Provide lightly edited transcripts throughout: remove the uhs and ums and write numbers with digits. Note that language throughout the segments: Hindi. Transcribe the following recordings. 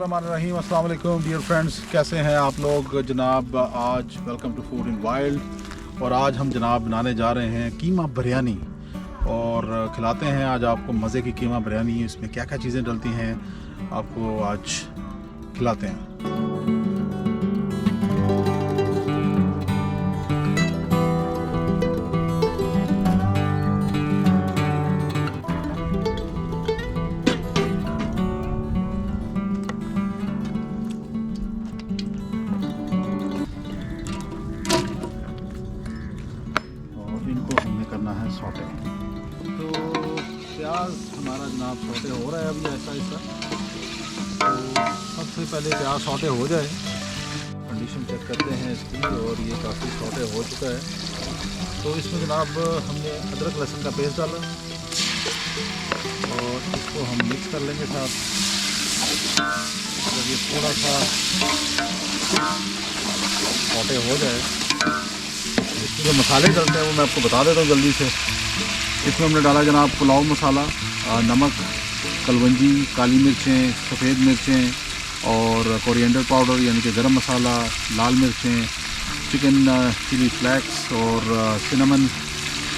बिस्मिल्लाहिर्रहमानिर्रहीम। अस्सलाम वालेकुम डियर फ्रेंड्स, कैसे हैं आप लोग जनाब। आज welcome to food in wild और आज हम जनाब बनाने जा रहे हैं कीमा बिरयानी और खिलाते हैं आज आपको मज़े की कीमा बिरयानी। इसमें क्या क्या चीज़ें डलती हैं आपको आज खिलाते हैं। इनको हमने करना है सौटे। तो प्याज हमारा जनाब सौटे हो रहा है अभी ऐसा ऐसा। तो सबसे पहले प्याज सौटे हो जाए, कंडीशन चेक करते हैं इसकी और ये काफ़ी सौटे हो चुका है। तो इसमें जनाब हमने अदरक लहसुन का पेस्ट डाला और इसको हम मिक्स कर लेंगे साथ। जब ये थोड़ा सा सौटे हो जाए, इसमें जो मसाले डलते हैं वो मैं आपको बता देता हूँ जल्दी से। इसमें हमने डाला जनाब पुलाव मसाला, नमक, कलवंजी, काली मिर्चें, सफ़ेद मिर्चें और कोरिएंडर पाउडर यानी कि गरम मसाला, लाल मिर्चें, चिकन चिली फ्लेक्स और सिनेमन,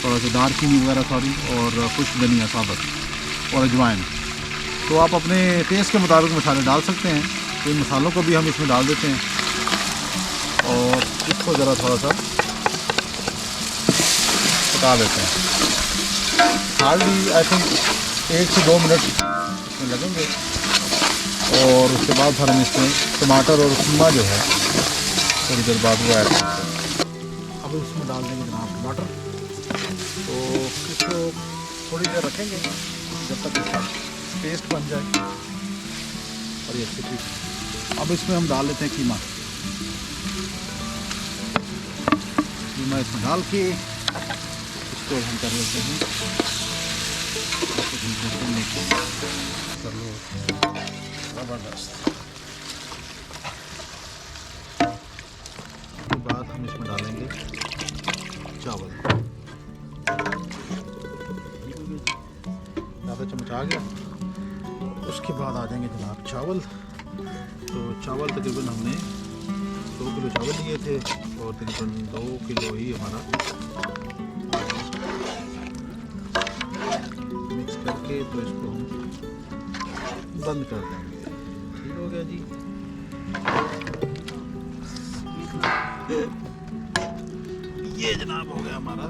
थोड़ा सा दारचीनी वगैरह सॉरी, और खुश्क धनिया साबुत और अजवाइन। तो आप अपने टेस्ट के मुताबिक मसाले डाल सकते हैं। तो इन मसालों को भी हम इसमें डाल देते हैं और इसको ज़रा थोड़ा सा पका लेते हैं। हार्डली आई थिंक 1 से 2 मिनट इसमें लगेंगे और उसके बाद फिर हम इसमें टमाटर और कीमा जो है थोड़ी देर बाद वो ऐड करते हैं। अब इसमें डाल देंगे जनाब टमाटर। तो इसको थोड़ी देर रखेंगे जब तक इसका पेस्ट बन जाए और ये अच्छी चीज़। अब इसमें हम डाल लेते हैं कीमा इसमें डाल के इसको हम कर लेते हैं ज़बरदस्त। उसके बाद हम इसमें डालेंगे चावल। ज़्यादा चम्मच आ गया। उसके बाद आ जाएंगे जनाब चावल। तो चावल तकरीबन हमने 2 किलो चावल लिए थे और तकरीबन 2 किलो ही हमारा मिक्स करके तो इसको हम बंद कर देंगे। ठीक हो गया जी। ये जनाब हो गया हमारा।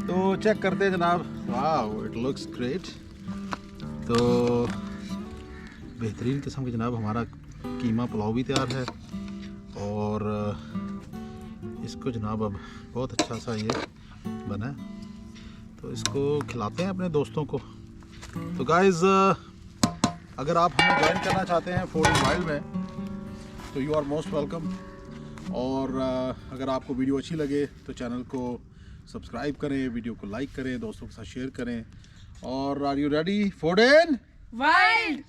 तो चेक करते हैं जनाब। वाह, इट लुक्स ग्रेट। तो बेहतरीन किस्म के जनाब हमारा कीमा पुलाव भी तैयार है और इसको जनाब अब बहुत अच्छा सा ये बना है। तो इसको खिलाते हैं अपने दोस्तों को। तो गाइज़ अगर आप हमें ज्वाइन करना चाहते हैं फूड इन वाइल्ड में तो यू आर मोस्ट वेलकम। और अगर आपको वीडियो अच्छी लगे तो चैनल को सब्सक्राइब करें, वीडियो को लाइक करें, दोस्तों के साथ शेयर करें। और are you ready? Food in wild.